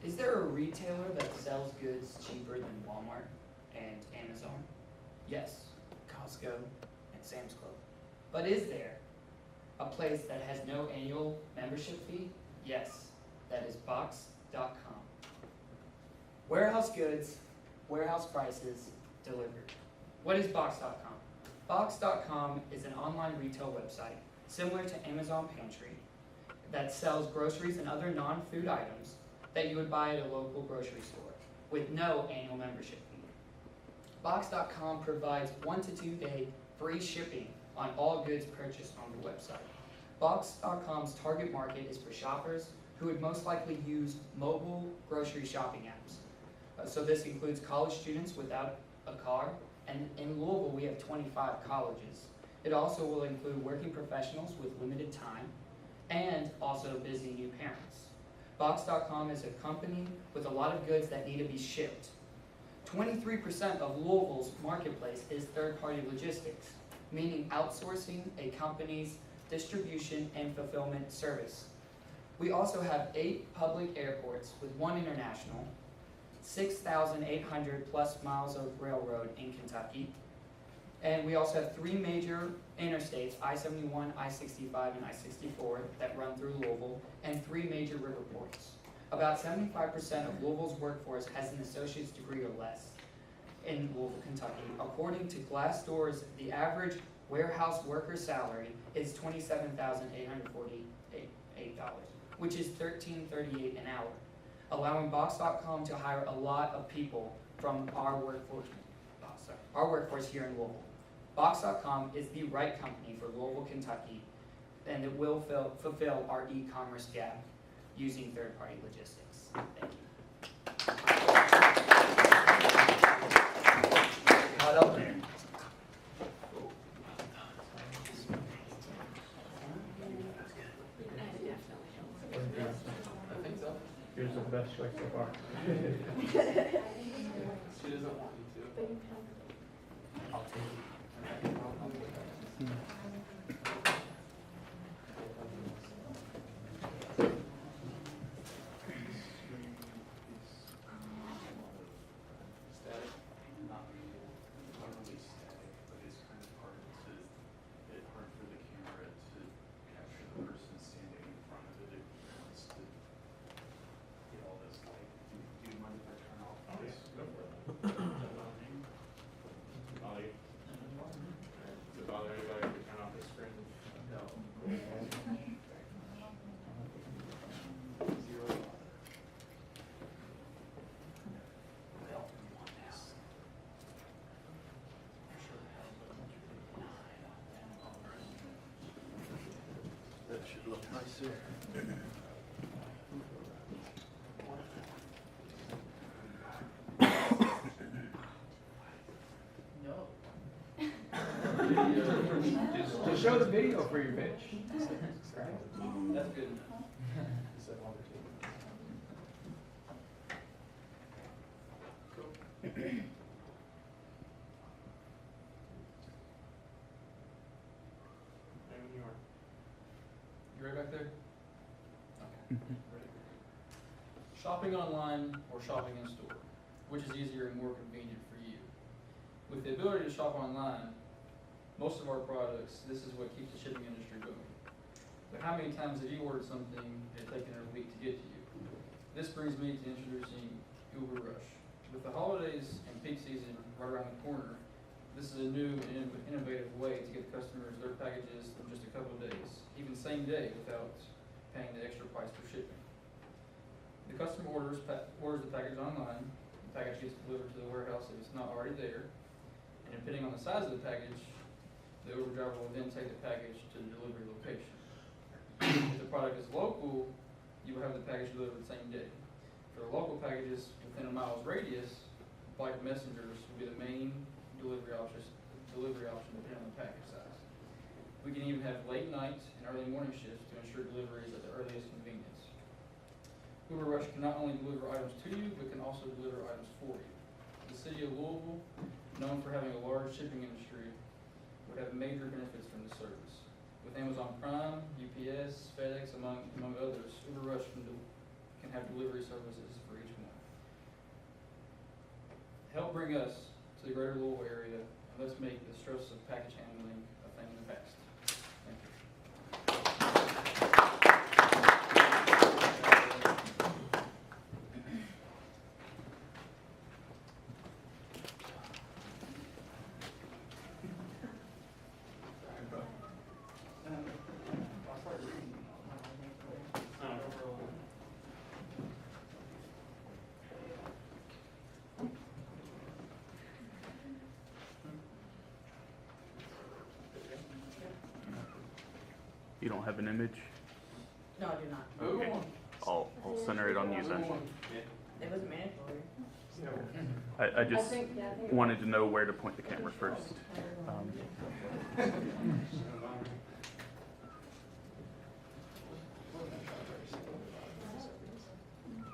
Is there a retailer that sells goods cheaper than Walmart and Amazon? Yes, Costco and Sam's Club. But is there a place that has no annual membership fee? Yes, that is Box.com. Warehouse goods, warehouse prices, delivered. What is Box.com? Box.com is an online retail website similar to Amazon Pantry that sells groceries and other non-food items that you would buy at a local grocery store with no annual membership fee. Box.com provides 1 to 2 day free shipping on all goods purchased on the website. Box.com's target market is for shoppers who would most likely use mobile grocery shopping apps. So this includes college students without a car, and in Louisville we have 25 colleges. It also will include working professionals with limited time and also busy new parents. Box.com is a company with a lot of goods that need to be shipped. 23% of Louisville's marketplace is third-party logistics, meaning outsourcing a company's distribution and fulfillment service. We also have 8 public airports with 1 international, 6,800 plus miles of railroad in Kentucky, and we also have 3 major interstates, I-71, I-65, and I-64, that run through Louisville, and 3 major river ports. About 75% of Louisville's workforce has an associate's degree or less in Louisville, Kentucky. According to Glassdoor's, the average warehouse worker salary is $27,848, which is $13.38 an hour, allowing Box.com to hire a lot of people from our workforce here in Louisville. Box.com is the right company for Louisville, Kentucky, and it will fulfill our e-commerce gap using third-party logistics. Thank you. Hot up there. I think so. Yours is the best choice so far. She doesn't want you to. I'll take it. Static? Not really static, but it's kind of hard for the camera to capture the person standing in front of it. It wants to get all this light. Do you mind if I turn off this? Go for it. Molly? Does it bother anybody if we turn off the screen? No. Zero. That should look nicer. No. Just show the video for your bitch. That's good enough. When you are. You right back there? Okay. Ready? Shopping online or shopping in store? Which is easier and more convenient for you? With the ability to shop online, most of our products, this is what keeps the shipping industry booming. But how many times have you ordered something and it's taken a week to get to you? This brings me to introducing Uber Rush. With the holidays and peak season right around the corner, this is a new and innovative way to get customers their packages in just a couple of days, even same day, without paying the extra price for shipping. The customer orders the package online. The package gets delivered to the warehouse if it's not already there, and depending on the size of the package, the Uber driver will then take the package to the delivery location. If the product is local, you will have the package delivered the same day. For the local packages within a mile's radius, bike messengers will be the main delivery option depending on the package size. We can even have late night and early morning shifts to ensure deliveries at the earliest convenience. Uber Rush can not only deliver items to you, but can also deliver items for you. The city of Louisville, known for having a large shipping industry, would have major benefits from this service. With Amazon Prime, UPS, FedEx, among others, Uber Rush can and have delivery services for each one. Help bring us to the greater Louisville area, and let's make the stress of package handling a thing of the past. Thank you. You don't have an image? No, I do not. Okay. I'll center it on you then. It was mandatory. I just wanted to know where to point the camera first.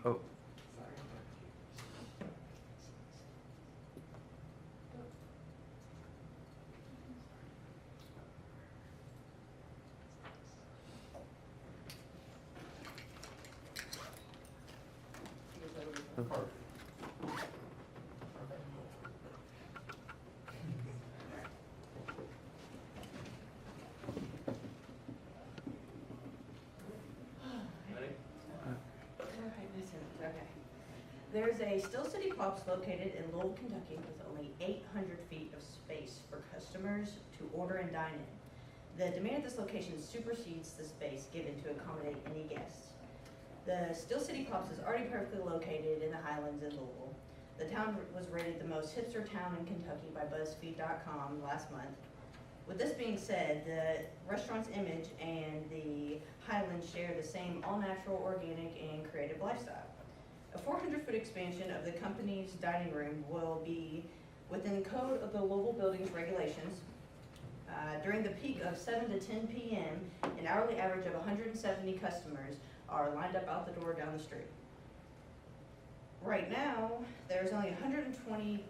Oh. Okay. There's a Still City Pops located in Louisville, Kentucky with only 800 feet of space for customers to order and dine in. The demand at this location supersedes the space given to accommodate any guests. The Still City Pops is already perfectly located in the Highlands in Louisville. The town was rated the most hipster town in Kentucky by BuzzFeed.com last month. With this being said, the restaurant's image and the Highlands share the same all-natural, organic, and creative lifestyle. A 400-foot expansion of the company's dining room will be within the code of the Louisville Buildings regulations. During the peak of 7 to 10 p.m., an hourly average of 170 customers are lined up out the door down the street. Right now, there's only 120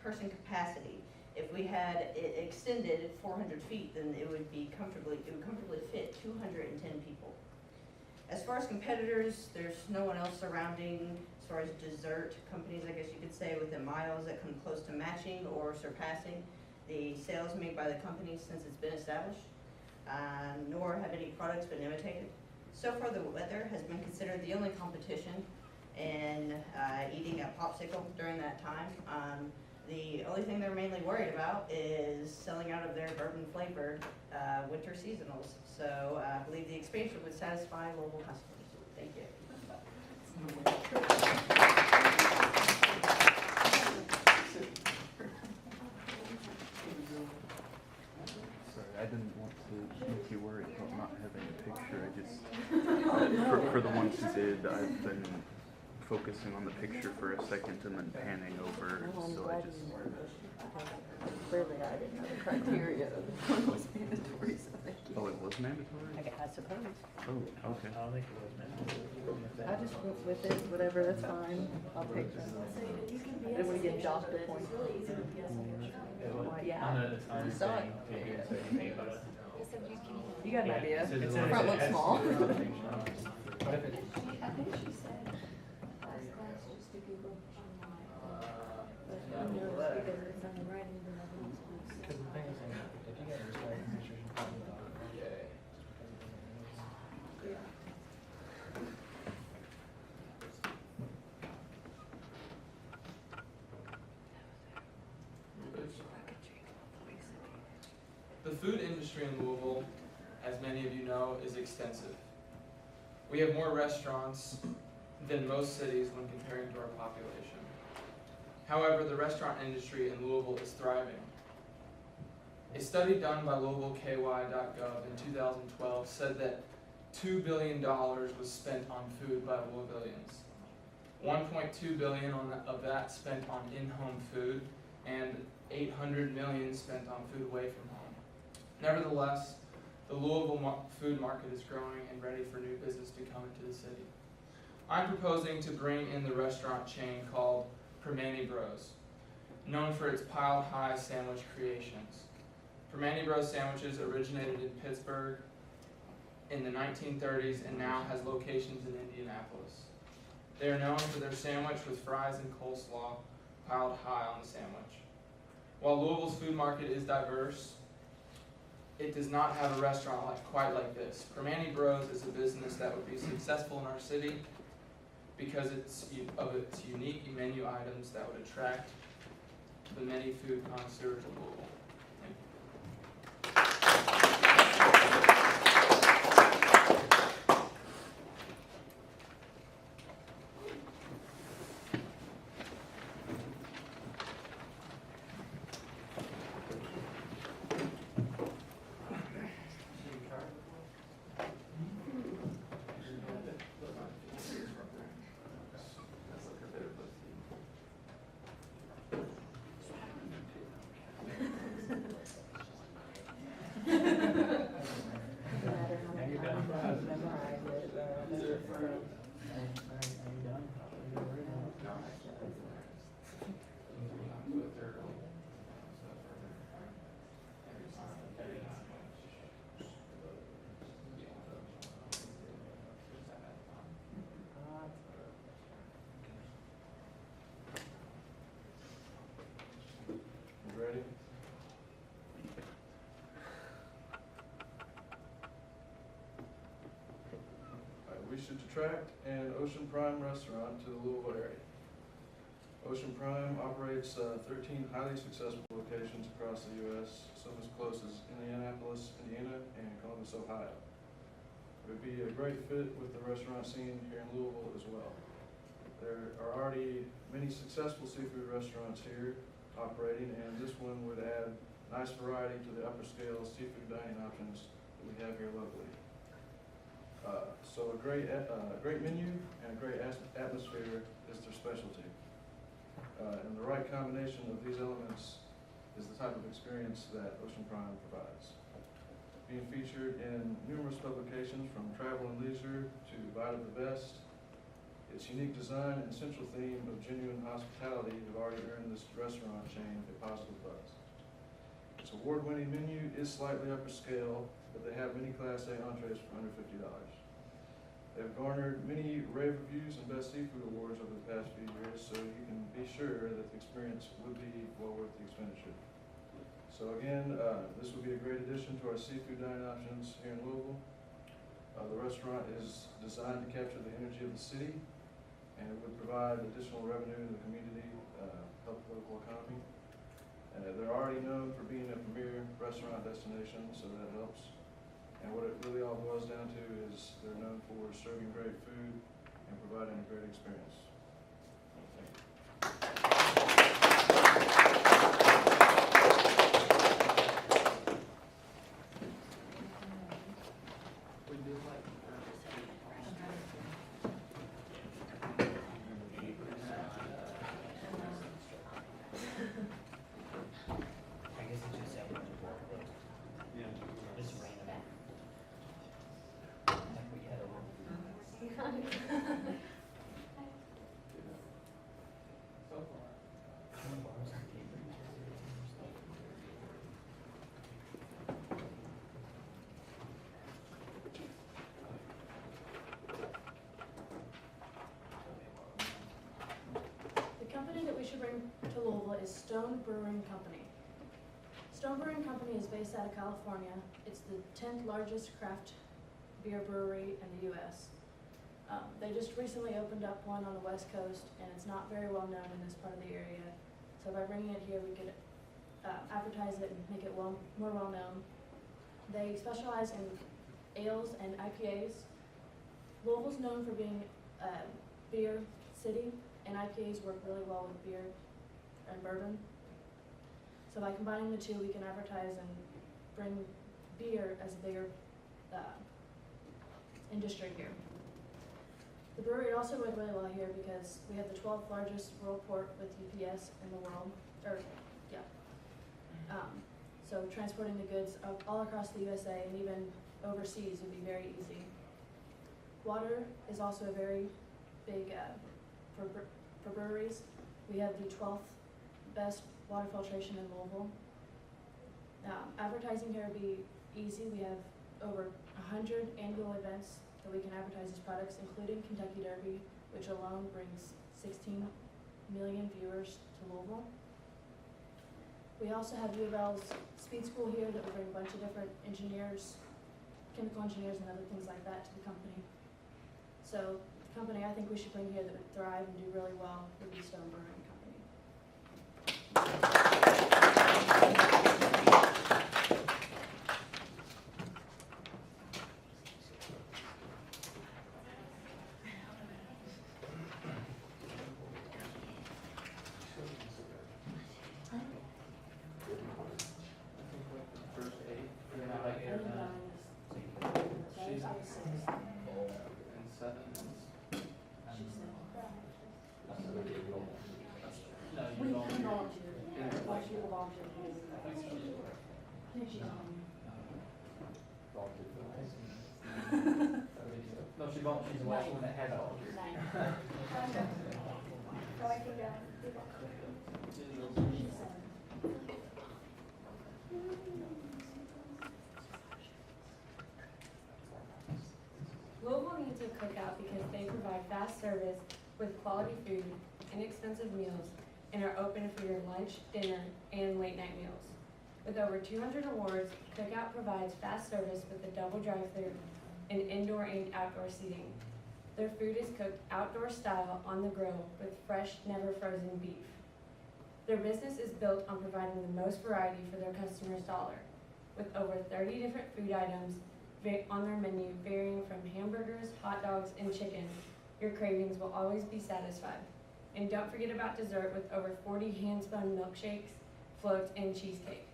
person capacity. If we had it extended 400 feet, then it would comfortably fit 210 people. As far as competitors, there's no one else surrounding, as far as dessert companies, I guess you could say, within miles that come close to matching or surpassing the sales made by the company since it's been established, nor have any products been imitated. So far, the weather has been considered the only competition in eating a popsicle during that time. The only thing they're mainly worried about is selling out of their bourbon-flavored winter seasonals. So I believe the expansion would satisfy local customers. Thank you. Sorry, I didn't want to make you worried about not having a picture. I just, for the ones who did, I've been focusing on the picture for a second and then panning over, so I just... Clearly, I didn't know the criteria. It was mandatory, so thank you. Oh, it was mandatory? I suppose. Oh, okay. I don't think it was mandatory. I just went with it, whatever, that's fine. I'll take that. I didn't want to get doctor points. Yeah. On the time You saw it. thing, it didn't say anything about it. You got an Yeah, idea. it says The it front has looks to small. do with everything. What if it- Because the thing is, if you get a respect nutrition company, The food industry in Louisville, as many of you know, is extensive. We have more restaurants than most cities when comparing to our population. However, the restaurant industry in Louisville is thriving. A study done by LouisvilleKY.gov in 2012 said that $2 billion was spent on food by Louisvillians. $1.2 billion of that spent on in-home food, and $800 million spent on food away from home. Nevertheless, the Louisville food market is growing and ready for new business to come into the city. I'm proposing to bring in the restaurant chain called Permane Bros, known for its piled high sandwich creations. Permane Bros sandwiches originated in Pittsburgh in the 1930s and now has locations in Indianapolis. They are known for their sandwich with fries and coleslaw piled high on the sandwich. While Louisville's food market is diverse, it does not have a restaurant quite like this. Permane Bros is a business that would be successful in our city because of its unique menu items that would attract the many food connoisseurs of Louisville. Ready? We should attract an Ocean Prime restaurant to the Louisville area. Ocean Prime operates 13 highly successful locations across the U.S., some as close as Indianapolis, Indiana, and Columbus, Ohio. It would be a great fit with the restaurant scene here in Louisville as well. There are already many successful seafood restaurants here operating, and this one would add nice variety to the upper scale seafood dining options that we have here locally. So a great menu and a great atmosphere is their specialty. And the right combination of these elements is the type of experience that Ocean Prime provides. Being featured in numerous publications from Travel and Leisure to Bite of the Best, its unique design and central theme of genuine hospitality have already earned this restaurant chain a positive buzz. Its award-winning menu is slightly upper scale, but they have many Class A entrees for under $50. They've garnered many rave reviews and Best Seafood Awards over the past few years, so you can be sure that the experience would be well worth the expenditure. So again, this would be a great addition to our seafood dining options here in Louisville. The restaurant is designed to capture the energy of the city, and it would provide additional revenue to the community, help the local economy. They're already known for being a premier restaurant destination, so that helps. And what it really all boils down to is they're known for serving great food and providing a great experience. Bring to Louisville is Stone Brewing Company. Stone Brewing Company is based out of California. It's the 10th largest craft beer brewery in the U.S. They just recently opened up one on the West Coast, and it's not very well known in this part of the area. So by bringing it here, we could advertise it and make it more well known. They specialize in ales and IPAs. Louisville's known for being a beer city, and IPAs work really well with beer and bourbon. So by combining the two, we can advertise and bring beer as a bigger industry here. The brewery also worked really well here because we have the 12th largest rural port with UPS in the world, so transporting the goods all across the USA and even overseas would be very easy. Water is also a very big for breweries. We have the 12th best water filtration in Louisville. Advertising here would be easy. We have over 100 annual events that we can advertise as products, including Kentucky Derby, which which alone brings 16 million viewers to Louisville. We also have U of L's speed school here that will bring a bunch of different engineers, chemical engineers and other things like that to the company. So the company I think we should bring here that would thrive and do really well would be Stone Brewing Company. First eight, You're not like here, no. she's and seven is. No, you volunteer. No, she's the last one that had volunteered. Louisville needs a cookout because they provide fast service with quality food, inexpensive meals, and are open for your lunch, dinner, and late night meals. With over 200 awards, Cookout provides fast service with a double drive-thru and indoor and outdoor seating. Their food is cooked outdoor style on the grill with fresh, never frozen beef. Their business is built on providing the most variety for their customers' dollar, with over 30 different food items on their menu varying from hamburgers, hot dogs, and chicken. Your cravings will always be satisfied. And don't forget about dessert with over 40 hand-spun milkshakes, floats, and cheesecake.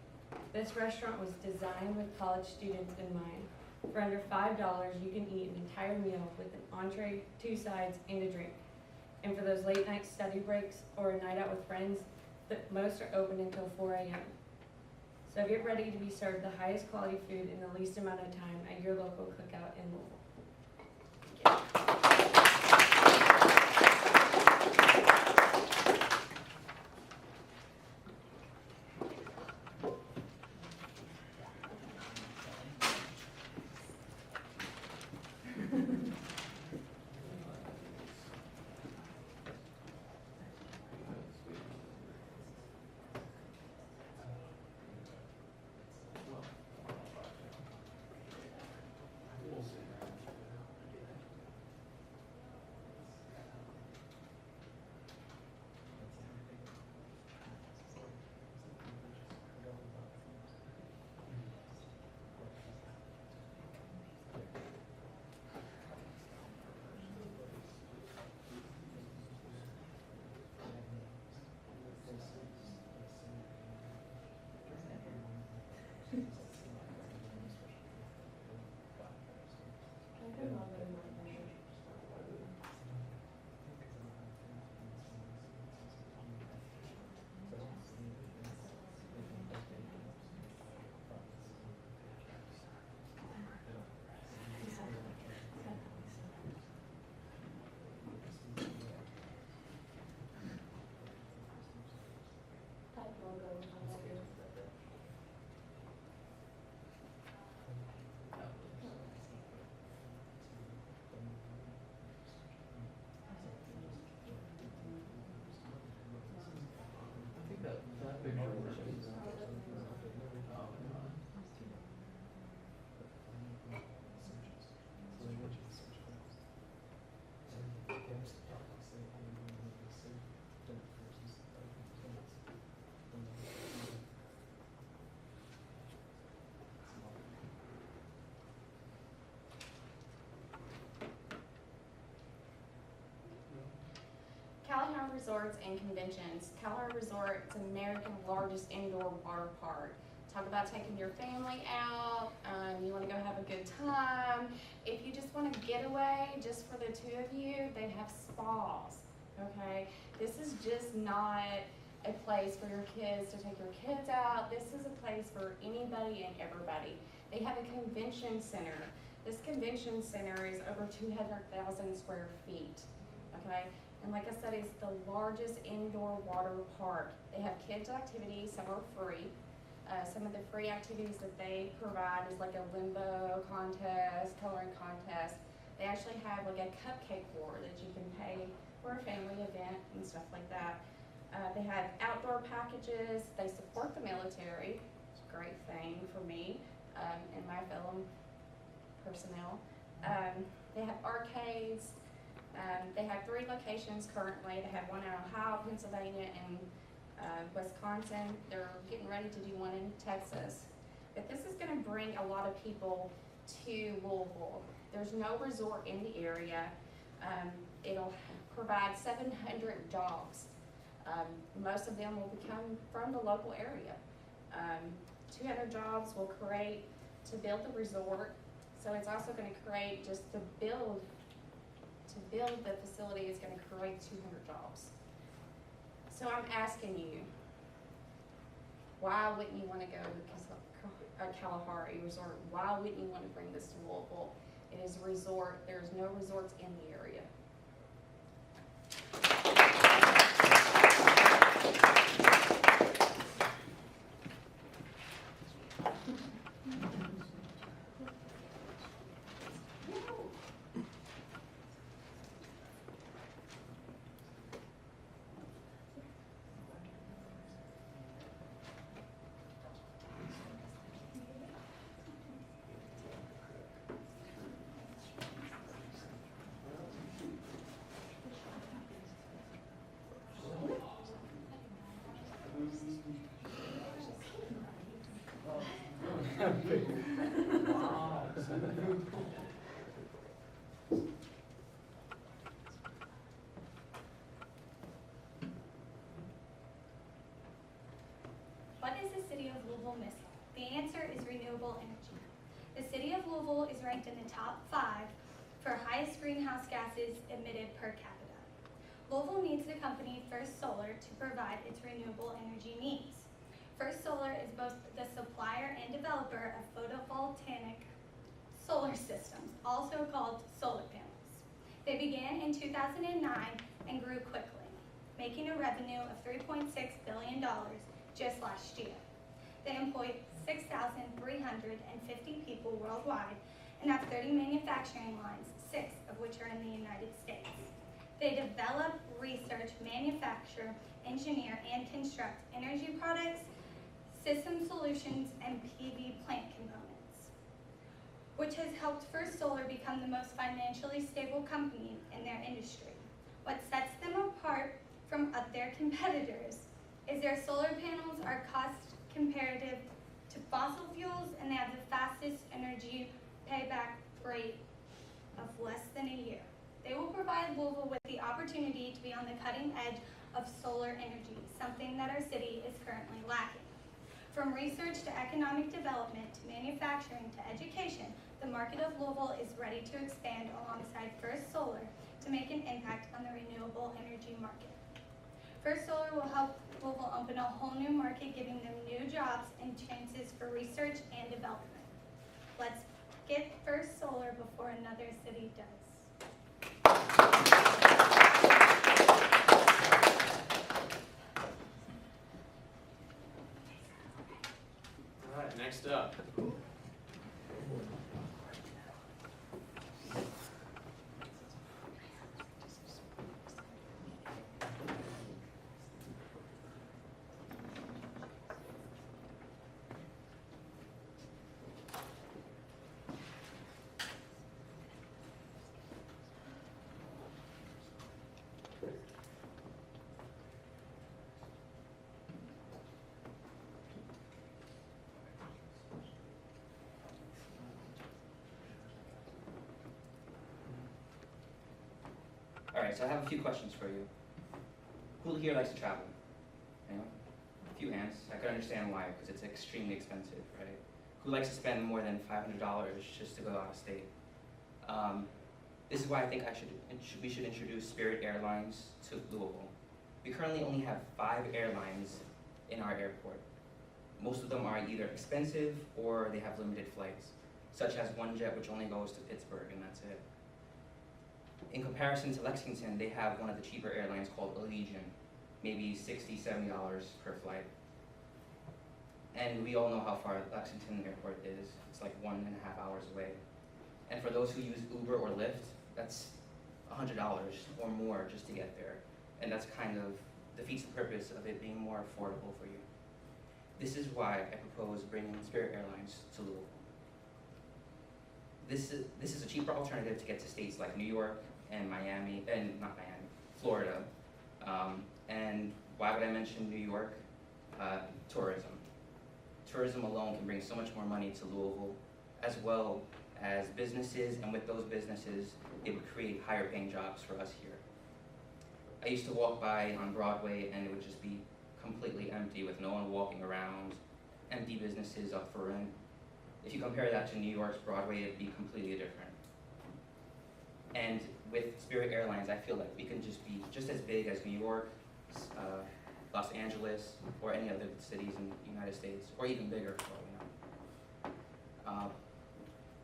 This restaurant was designed with college students in mind. For under $5, you can eat an entire meal with an entree, 2 sides, and a drink. And for those late night study breaks or a night out with friends, most are open until 4 a.m. So get ready to be served the highest quality food in the least amount of time at your local cookout in Louisville. That picture was Callahan Resorts and Conventions. Callahan Resort is America's largest indoor water park. Talk about taking your family out, you want to go have a good time. If you just want to get away, just for the two of you, they have spas, okay? This is just not a place for your kids to take your kids out. This is a place for anybody and everybody. They have a convention center. This convention center is over 200,000 square feet, okay? And like I said, it's the largest indoor water park. They have kids activities, some are free. Some of the free activities that they provide is like a limbo contest, coloring contest. They actually have like a cupcake war that you can pay for a family event and stuff like that. They have outdoor packages. They support the military. It's a great thing for me and my fellow personnel. They have arcades. They have 3 locations currently. They have one in Ohio, Pennsylvania, and Wisconsin. They're getting ready to do one in Texas. But this is going to bring a lot of people to Louisville. There's no resort in the area. It'll provide 700 jobs. Most of them will become from the local area. 200 jobs will create to build the resort. So it's also going to create just to build the facility is going to create 200 jobs. So I'm asking you, why wouldn't you want to go to Kalahari Resort? Why wouldn't you want to bring this to Louisville? It is a resort. There's no resorts in the area. What is the city of Louisville missing? The answer is renewable energy. The city of Louisville is ranked in the top 5 for highest greenhouse gases emitted per capita. Louisville needs the company First Solar to provide its renewable energy needs. First Solar is both the supplier and developer of photovoltaic solar systems, also called solar panels. They began in 2009 and grew quickly, making a revenue of $3.6 billion just last year. They employ 6,350 people worldwide and have 30 manufacturing lines, 6 of which are in the United States. They develop, research, manufacture, engineer, and construct energy products, system solutions, and PV plant components, which has helped First Solar become the most financially stable company in their industry. What sets them apart from their competitors is their solar panels are cost comparative to fossil fuels, and they have the fastest energy payback rate of less than a year. They will provide Louisville with the opportunity to be on the cutting edge of solar energy, something that our city is currently lacking. From research to economic development to manufacturing to education, the market of Louisville is ready to expand alongside First Solar to make an impact on the renewable energy market. First Solar will help Louisville open a whole new market, giving them new jobs and chances for research and development. Let's get First Solar before another city does. All right, next up. Alright, so I have a few questions for you. Who here likes to travel? Anyone? A few hands. I could understand why, because it's extremely expensive, right? Who likes to spend more than $500 just to go out of state? This is why I think we should introduce Spirit Airlines to Louisville. We currently only have 5 airlines in our airport. Most of them are either expensive or they have limited flights, such as OneJet, which only goes to Pittsburgh, and that's it. In comparison to Lexington, they have one of the cheaper airlines called Allegiant, maybe $60, $70 per flight. And we all know how far Lexington Airport is. It's like 1.5 hours away. And for those who use Uber or Lyft, that's $100 or more just to get there. And that's kind of defeats the purpose of it being more affordable for you. This is why I propose bringing Spirit Airlines to Louisville. This is a cheaper alternative to get to states like New York and Miami, and not Miami, Florida. And why would I mention New York? Tourism. Tourism alone can bring so much more money to Louisville, as well as businesses, and with those businesses, it would create higher paying jobs for us here. I used to walk by on Broadway and it would just be completely empty with no one walking around, empty businesses up for rent. If you compare that to New York's Broadway, it'd be completely different. And with Spirit Airlines, I feel like we can just be just as big as New York, Los Angeles, or any other cities in the United States, or even bigger for all we know.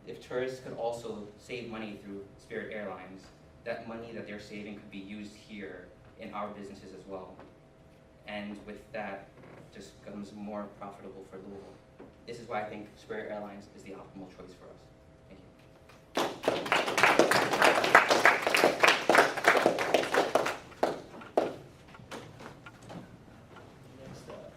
If tourists could also save money through Spirit Airlines, that money that they're saving could be used here in our businesses as well. And with that, just becomes more profitable for Louisville. This is why I think Spirit Airlines is the optimal choice for us. Thank you. Next up.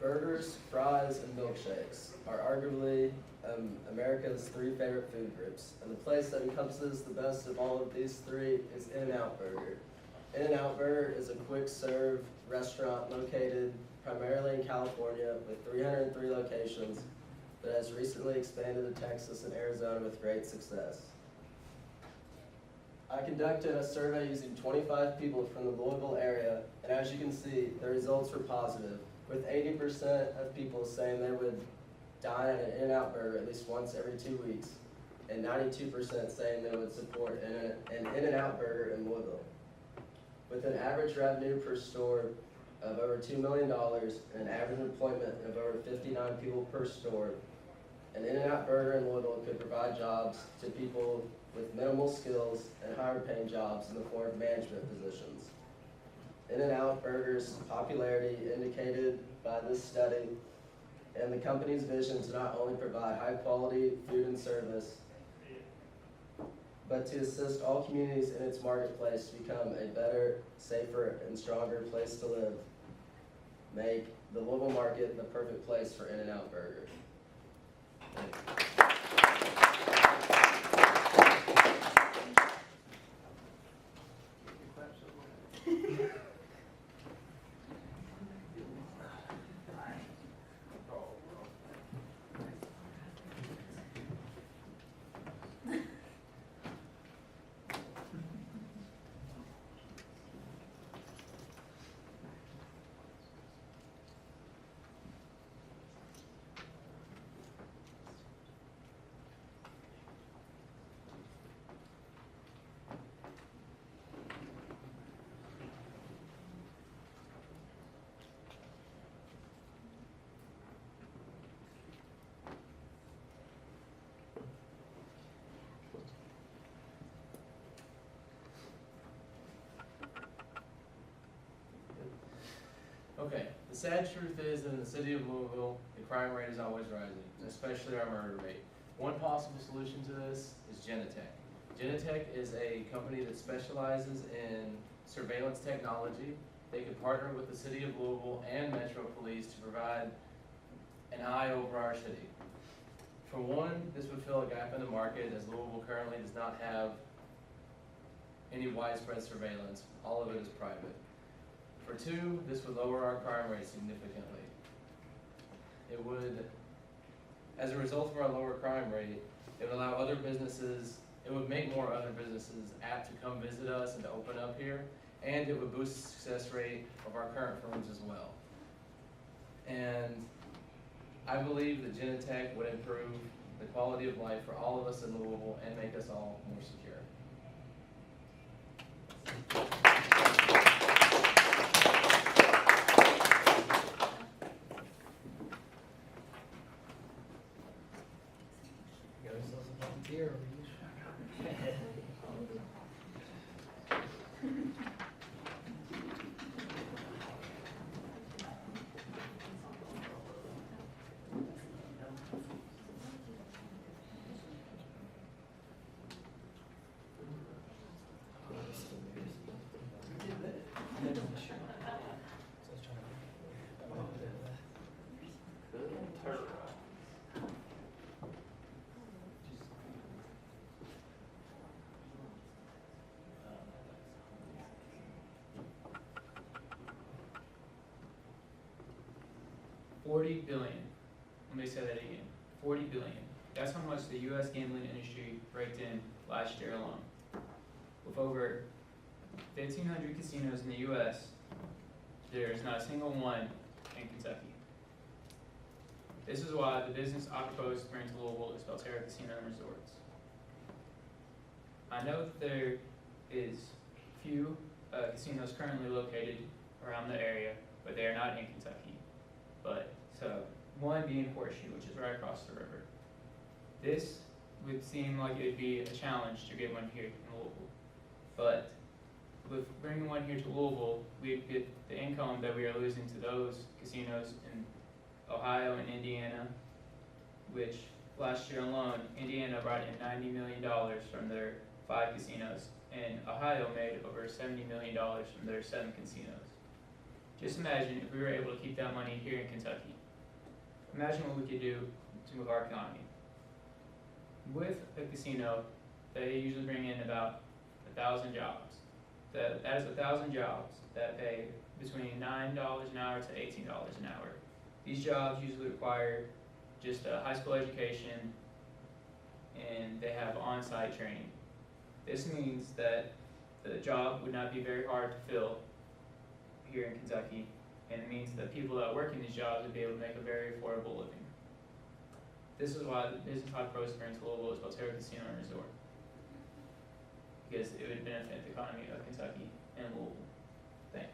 Burgers, fries, and milkshakes are arguably America's 3 favorite food groups, and the place that encompasses the best of all of these 3 is In-N-Out Burger. In-N-Out Burger is a quick-serve restaurant located primarily in California with 303 locations, but has recently expanded to Texas and Arizona with great success. I conducted a survey using 25 people from the Louisville area, and as you can see, the results were positive, with 80% of people saying they would dine at an In-N-Out Burger at least once every 2 weeks, and 92% saying they would support an In-N-Out Burger in Louisville. With an average revenue per store of over $2 million and an average employment of over 59 people per store, an In-N-Out Burger in Louisville could provide jobs to people with minimal skills and higher paying jobs in the form of management positions. In-N-Out Burger's popularity indicated by this study and the company's vision to not only provide high quality food and service, but to assist all communities in its marketplace to become a better, safer, and stronger place to live. Make the Louisville market the perfect place for In-N-Out Burger. Okay, the sad truth is that in the city of Louisville, the crime rate is always rising, especially our murder rate. One possible solution to this is Genetech. Genetech is a company that specializes in surveillance technology they could partner with the city of Louisville and Metro Police to provide an eye over our city. For one, this would fill a gap in the market as Louisville currently does not have any widespread surveillance. All of it is private. For two, this would lower our crime rate significantly. It would, as a result of our lower crime rate, it would allow other businesses, it would make more other businesses apt to come visit us and to open up here, and it would boost the success rate of our current firms as well. And I believe that Genentech would improve the quality of life for all of us in Louisville and make us all more secure. $40 billion. Let me say that again. $40 billion. That's how much the U.S. gambling industry raked in last year alone. With over 1,500 casinos in the U.S., there is not a single one in Kentucky. This is why the business I propose to bring to Louisville is Belterra Casino and Resorts. I know that there is few casinos currently located around the area, but they are not in Kentucky. So one being Horseshoe, which is right across the river. This would seem like it would be a challenge to get one here in Louisville. But with bringing one here to Louisville, we'd get the income that we are losing to those casinos in Ohio and Indiana, which last year alone, Indiana brought in $90 million from their 5 casinos, and Ohio made over $70 million from their 7 casinos. Just imagine if we were able to keep that money here in Kentucky. Imagine what we could do to move our economy. With a casino, they usually bring in about 1,000 jobs. That is 1,000 jobs that pay between $9 an hour to $18 an hour. These jobs usually require just a high school education, and they have on-site training. This means that the job would not be very hard to fill here in Kentucky, and it means that people that work in these jobs would be able to make a very affordable living. This is why the business I propose to bring to Louisville is Belterra Casino and Resort, because it would benefit the economy of Kentucky and Louisville. Thank you.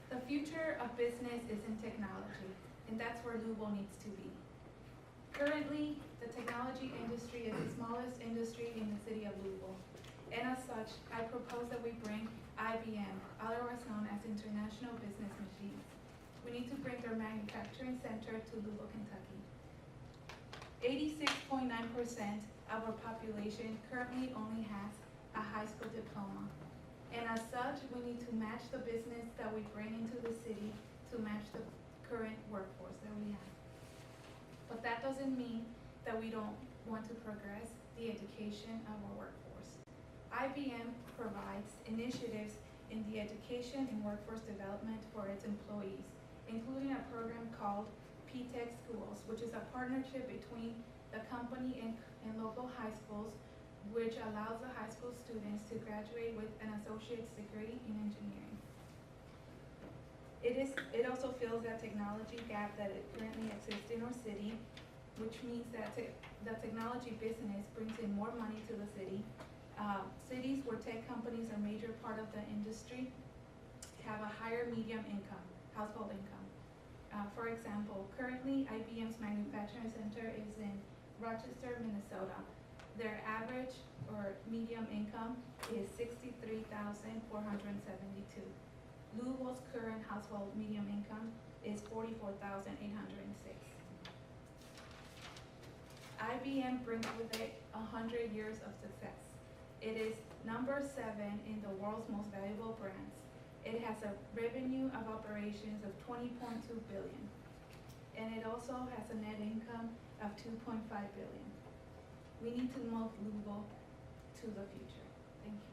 The future of business is in technology, and that's where Louisville needs to be. Currently, the technology industry is the smallest industry in the city of Louisville, and as such, I propose that we bring IBM, otherwise known as International Business Machines. We need to bring their manufacturing center to Louisville, Kentucky. 86.9% of our population currently only has a high school diploma. And as such, we need to match the business that we bring into the city to match the current workforce that we have. But that doesn't mean that we don't want to progress the education of our workforce. IBM provides initiatives in the education and workforce development for its employees, including a program called P-Tech Schools, which is a partnership between the company and local high schools, which allows the high school students to graduate with an associate's degree in engineering. It also fills that technology gap that currently exists in our city, which means that the technology business brings in more money to the city, Cities where tech companies are a major part of the industry have a higher medium income, household income. For example, currently IBM's manufacturing center is in Rochester, Minnesota. Their average or medium income is $63,472. Louisville's current household medium income is $44,806. IBM brings with it 100 years of success. It is number 7 in the world's most valuable brands. It has a revenue of operations of $20.2 billion. And it also has a net income of $2.5 billion. We need to move Louisville to the future. Thank you.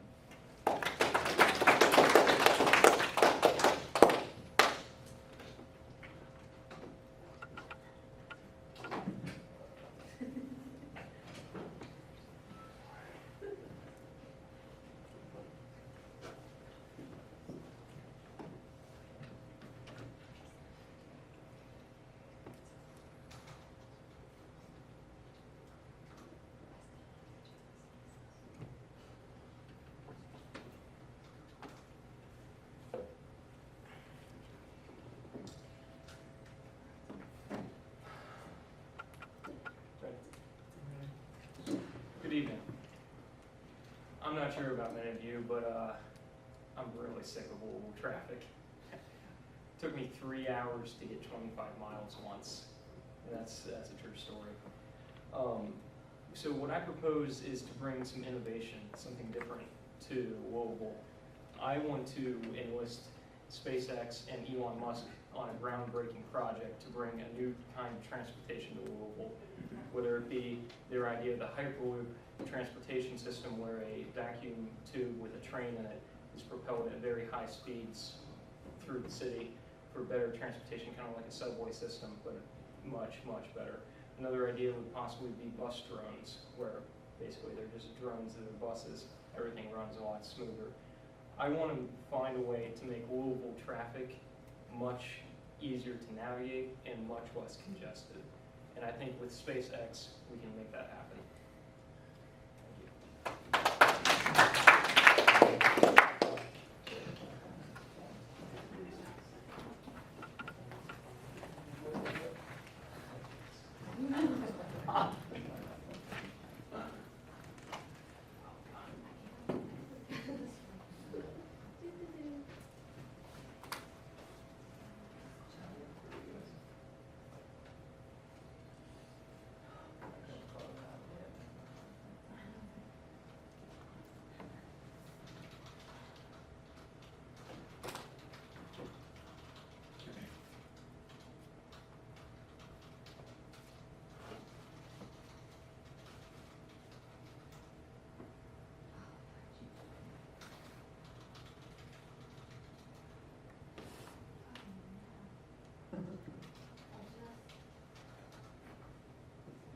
Good evening. I'm not sure about many of you, but I'm really sick of Louisville traffic. Took me 3 hours to get 25 miles once. And that's a true story. So what I propose is to bring some innovation, something different to Louisville. I want to enlist SpaceX and Elon Musk on a groundbreaking project to bring a new kind of transportation to Louisville, whether it be their idea of the Hyperloop transportation system where a vacuum tube with a train in it is propelled at very high speeds through the city for better transportation, kind of like a subway system, but much, much better. Another idea would possibly be bus drones, where basically they're just drones that are buses. Everything runs a lot smoother. I want to find a way to make Louisville traffic much easier to navigate and much less congested. And I think with SpaceX, we can make that happen.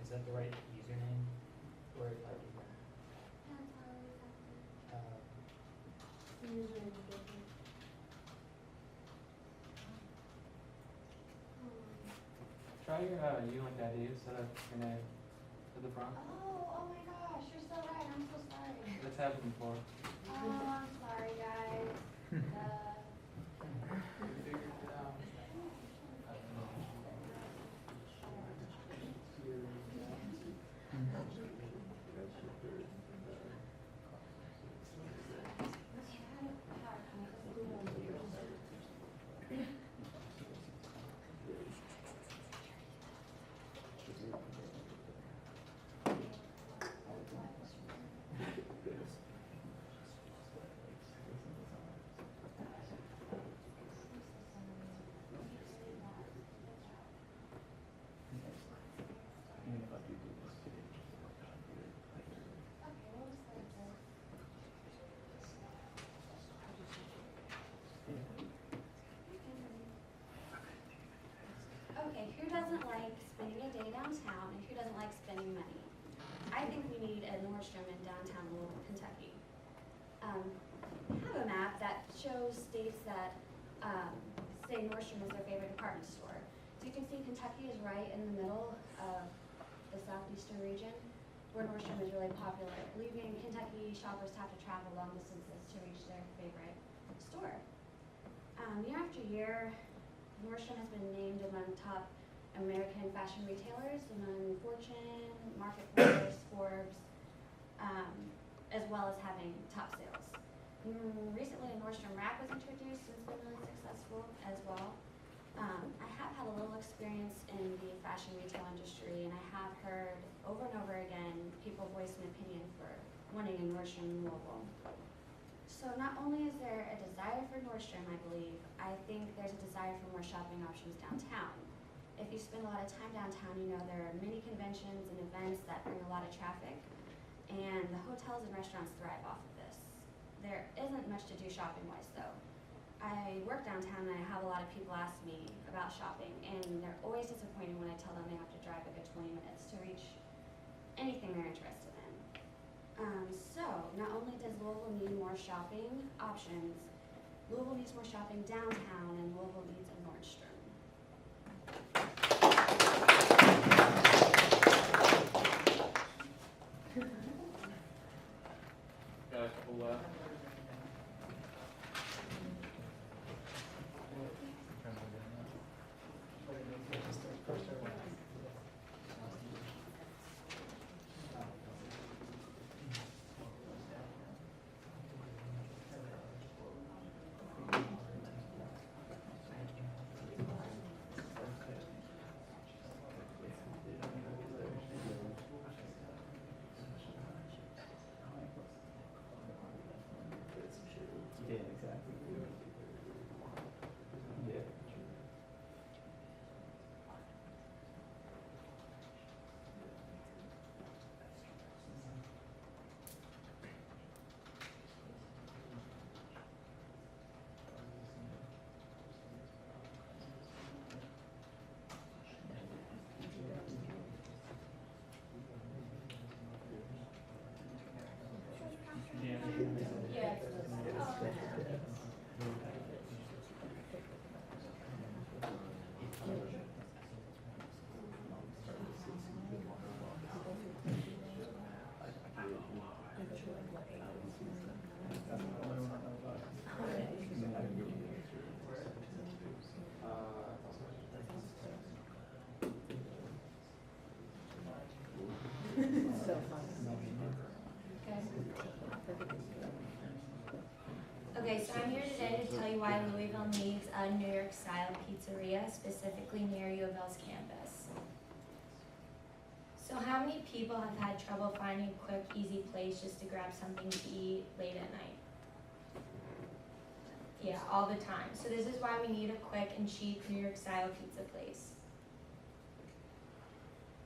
Is that the right username? Or like, Try your you like ID instead of your name at the front. Oh my gosh, you're so right. I'm so sorry. That's happened before. Oh, I'm sorry, guys. You figured it out. Okay, who doesn't like spending a day downtown and who doesn't like spending money? I think we need a Nordstrom in downtown Louisville, Kentucky. I have a map that shows states that say Nordstrom is their favorite department store. So you can see Kentucky is right in the middle of the southeastern region, where Nordstrom is really popular, leaving Kentucky shoppers to have to travel long distances to reach their favorite store. Year after year, Nordstrom has been named among top American fashion retailers among Fortune, Marketplace, Forbes, as well as having top sales. Recently, a Nordstrom Rack was introduced and it's been really successful as well. I have had a little experience in the fashion retail industry, and I have heard over and over again people voice an opinion for wanting a Nordstrom in Louisville. So not only is there a desire for Nordstrom, I believe, I think there's a desire for more shopping options downtown. If you spend a lot of time downtown, you know there are many conventions and events that bring a lot of traffic, and the hotels and restaurants thrive off of this. There isn't much to do shopping-wise though. I work downtown and I have a lot of people ask me about shopping, and they're always disappointed when I tell them they have to drive a good 20 minutes to reach anything they're interested in. So, not only does Louisville need more shopping options, Louisville needs more shopping downtown, and Louisville needs a Nordstrom. Got a couple left. Yeah, exactly. Yeah. Okay, so I'm here today to tell you why Louisville needs a New York style pizzeria, specifically near U of L's campus. So how many people have had trouble finding a quick, easy place just to grab something to eat late at night? Yeah, all the time. So this is why we need a quick and cheap New York style pizza place.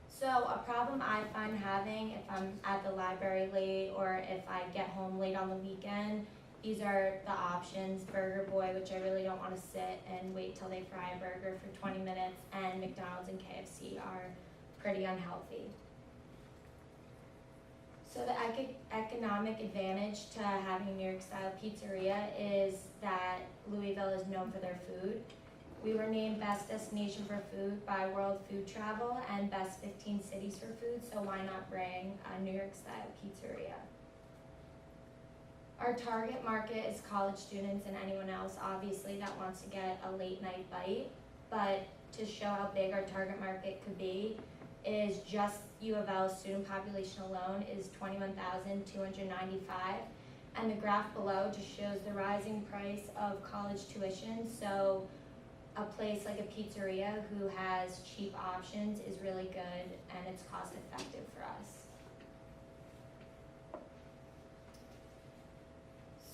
So a problem I find having if I'm at the library late or if I get home late on the weekend, these are the options. Burger Boy, which I really don't want to sit and wait till they fry a burger for 20 minutes, and McDonald's and KFC are pretty unhealthy. So the economic advantage to having a New York style pizzeria is that Louisville is known for their food. We were named Best Destination for Food by World Food Travel and Best 15 Cities for Food, so why not bring a New York style pizzeria? Our target market is college students and anyone else, obviously, that wants to get a late night bite. But to show how big our target market could be, is just U of L's student population alone is 21,295. And the graph below just shows the rising price of college tuition. So a place like a pizzeria who has cheap options is really good, and it's cost effective for us.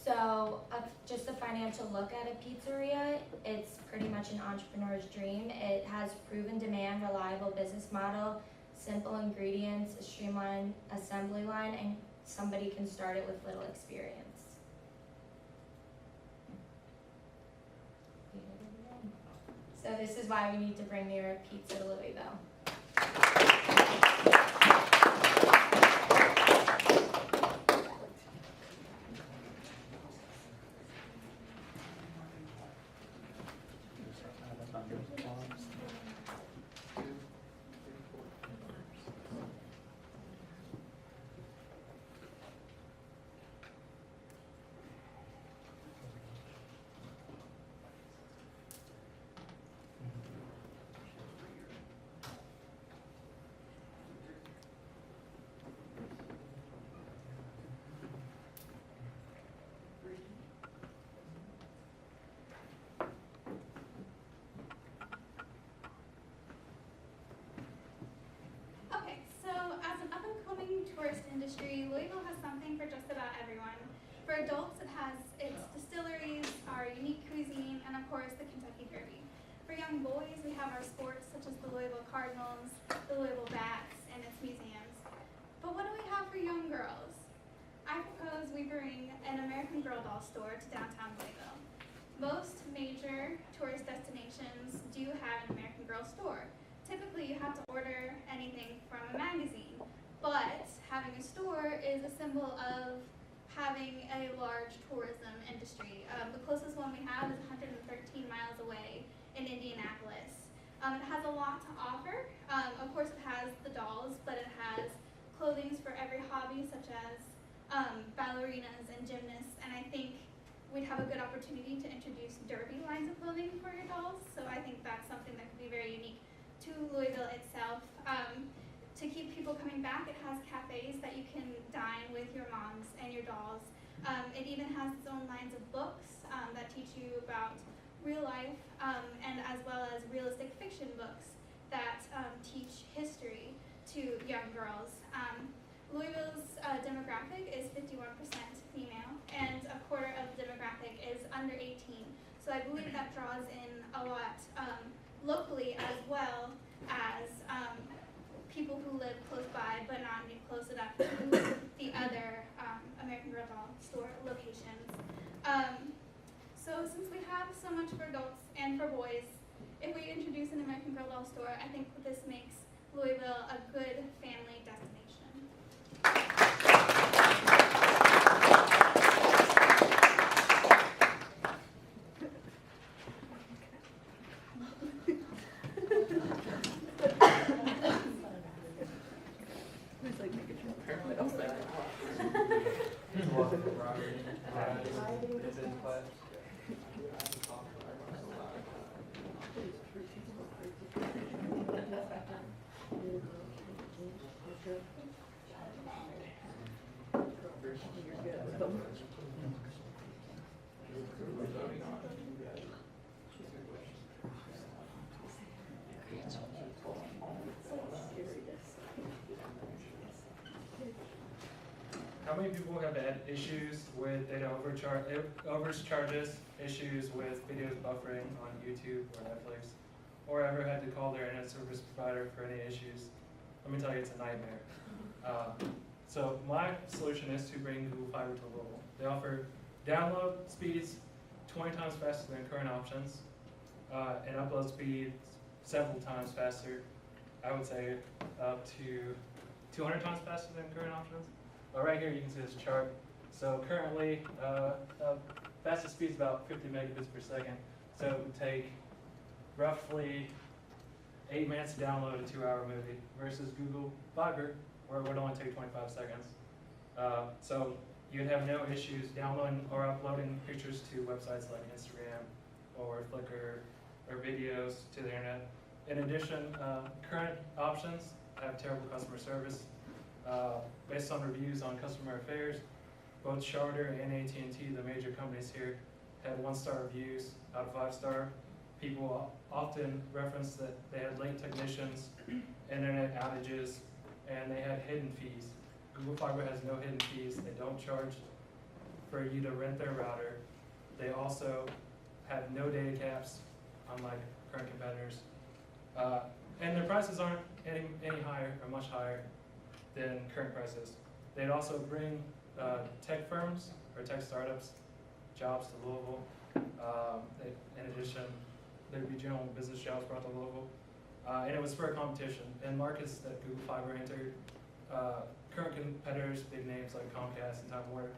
So just a financial look at a pizzeria, it's pretty much an entrepreneur's dream. It has proven demand, reliable business model, simple ingredients, a streamlined assembly line, and somebody can start it with little experience. So this is why we need to bring New York pizza to Louisville. For adults, it has its distilleries, our unique cuisine, and of course the Kentucky Derby. For young boys, we have our sports such as the Louisville Cardinals, the Louisville Bats, and its museums. But what do we have for young girls? I propose we bring an American Girl doll store to downtown Louisville. Most major tourist destinations do have an American Girl store. Typically, you have to order anything from a magazine, but having a store is a symbol of having a large tourism industry. The closest one we have is 113 miles away in Indianapolis. It has a lot to offer. Of course, it has the dolls, but it has clothing for every hobby, such as ballerinas and gymnasts, and I think we'd have a good opportunity to introduce derby lines of clothing for your dolls, so I think that's something that could be very unique to Louisville itself. To keep people coming back, it has cafes that you can dine with your moms and your dolls. It even has its own lines of books that teach you about real life, and as well as realistic fiction books that teach history to young girls. Louisville's demographic is 51% female, and a quarter of the demographic is under 18. So I believe that draws in a lot locally, as well as people who live close by but not close enough to the other American Girl doll store locations. So since we have so much for adults and for boys, if we introduce an American Girl doll store, I think this makes Louisville a good family destination. How many people have had issues with data overcharges, issues with videos buffering on YouTube or Netflix, or ever had to call their internet service provider for any issues? Let me tell you, it's a nightmare. So my solution is to bring Google Fiber to Louisville. They offer download speeds 20 times faster than current options, and upload speeds several times faster. I would say up to 200 times faster than current options. Right here you can see this chart. So currently, fastest speed is about 50 megabits per second. So it would take roughly 8 minutes to download a 2-hour movie versus Google Fiber, where it would only take 25 seconds. So you'd have no issues downloading or uploading pictures to websites like Instagram or Flickr or videos to the internet. In addition, current options have terrible customer service. Based on reviews on customer affairs, both Charter and AT&T, the major companies here, had 1-star reviews out of 5-star. People often reference that they had late technicians, internet outages, and they had hidden fees. Google Fiber has no hidden fees. They don't charge for you to rent their router. They also have no data caps, unlike current competitors. And their prices aren't any higher or much higher than current prices. They'd also bring tech firms or tech startups jobs to Louisville. In addition, there'd be general business jobs brought to Louisville. And it was for a competition. In markets that Google Fiber entered, current competitors, big names like Comcast and Time Warner,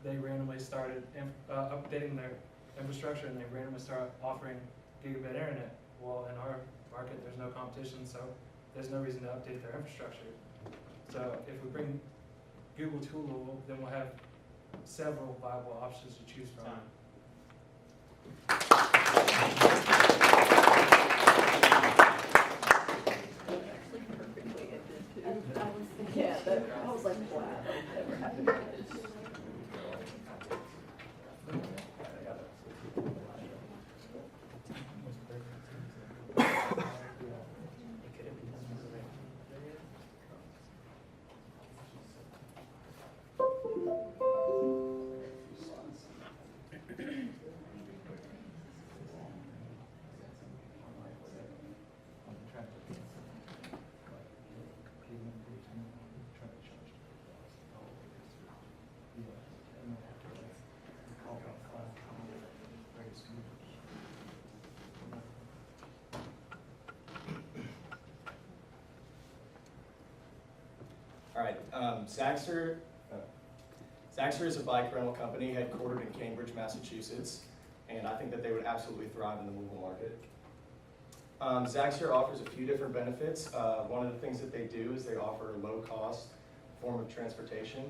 they randomly started updating their infrastructure, and they randomly started offering gigabit internet. Well, in our market, there's no competition, so there's no reason to update their infrastructure. So if we bring Google to Louisville, then we'll have several viable options to choose from. Yeah, that was like, wow, that never happened. All right, Zaxxer is a bike rental company headquartered in Cambridge, Massachusetts, and I think that they would absolutely thrive in the Louisville market. Zaxxer offers a few different benefits. One of the things that they do is they offer a low-cost form of transportation.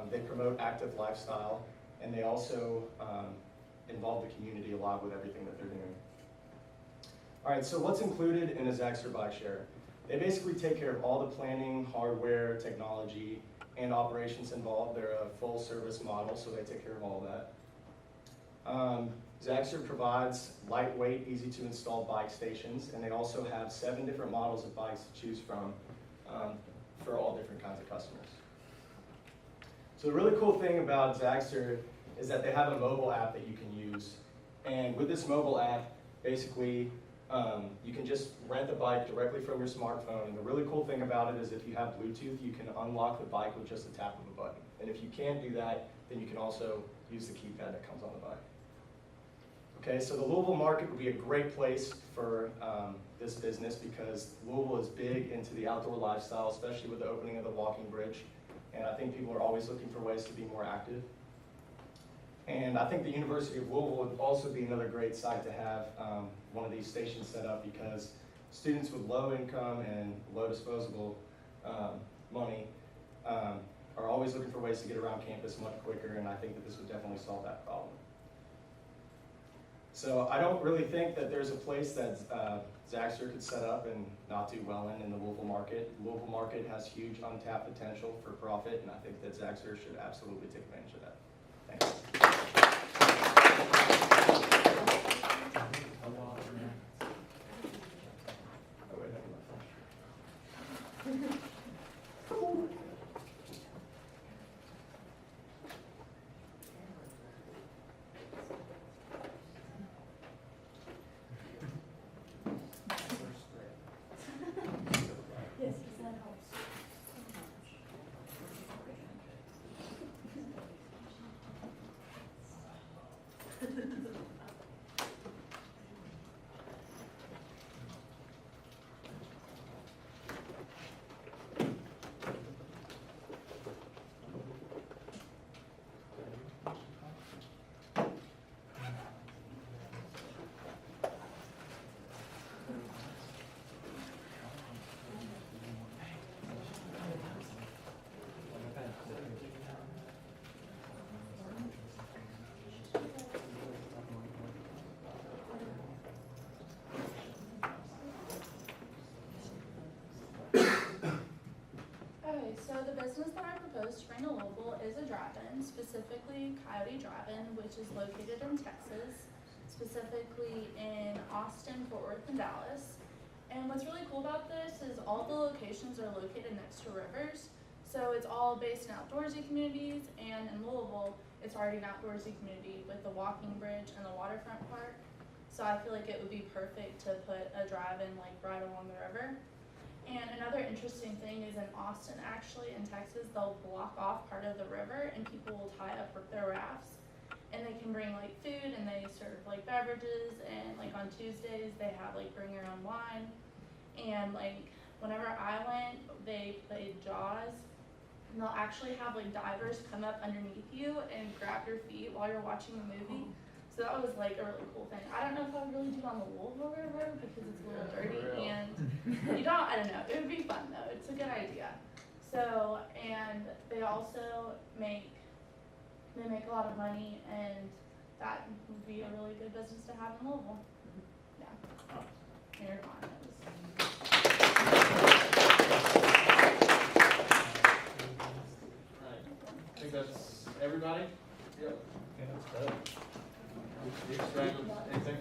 They promote active lifestyle, and they also involve the community a lot with everything that they're doing. All right, so what's included in a Zaxxer bike share? They basically take care of all the planning, hardware, technology, and operations involved. They're a full-service model, so they take care of all of that. Zaxxer provides lightweight, easy-to-install bike stations, and they also have 7 different models of bikes to choose from for all different kinds of customers. So the really cool thing about Zaxxer is that they have a mobile app that you can use. And with this mobile app, basically, you can just rent the bike directly from your smartphone. And the really cool thing about it is if you have Bluetooth, you can unlock the bike with just a tap of a button. And if you can't do that, then you can also use the keypad that comes on the bike. Okay, so the Louisville market would be a great place for this business because Louisville is big into the outdoor lifestyle, especially with the opening of the walking bridge. And I think people are always looking for ways to be more active. And I think the University of Louisville would also be another great site to have one of these stations set up because students with low income and low disposable money are always looking for ways to get around campus much quicker, and I think that this would definitely solve that problem. So I don't really think that there's a place that Zaxxer could set up and not do well in the Louisville market. The Louisville market has huge untapped potential for profit, and I think that Zaxxer should absolutely take advantage of that. Thanks. Yes, that helps. Okay, so the business that I propose to bring to Louisville is a drive-in, specifically Coyote Drive-In, which is located in Texas, specifically in Austin, Fort Worth, and Dallas. And what's really cool about this is all the locations are located next to rivers, so it's all based in outdoorsy communities, and in Louisville, it's already an outdoorsy community with the walking bridge and the waterfront park. So I feel like it would be perfect to put a drive-in like right along the river. And another interesting thing is in Austin, actually, in Texas, they'll block off part of the river and people will tie up their rafts. And they can bring like food and they serve like beverages, and like on Tuesdays they have like bring your own wine. And like whenever I went, they played Jaws, and they'll actually have like divers come up underneath you and grab your feet while you're watching the movie. So that was like a really cool thing. I don't know if I would really do it on the Louisville River because it's a little dirty and I don't know. It would be fun though. It's a good idea. So, and they also make a lot of money, and that would be a really good business to have in Louisville. Yeah. There's mine. Right. I think that's everybody? Yep. Okay, that's good. Anything?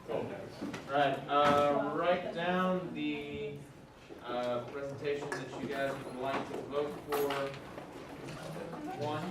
Cool. Right, write down the presentation that you guys would like to vote for. One.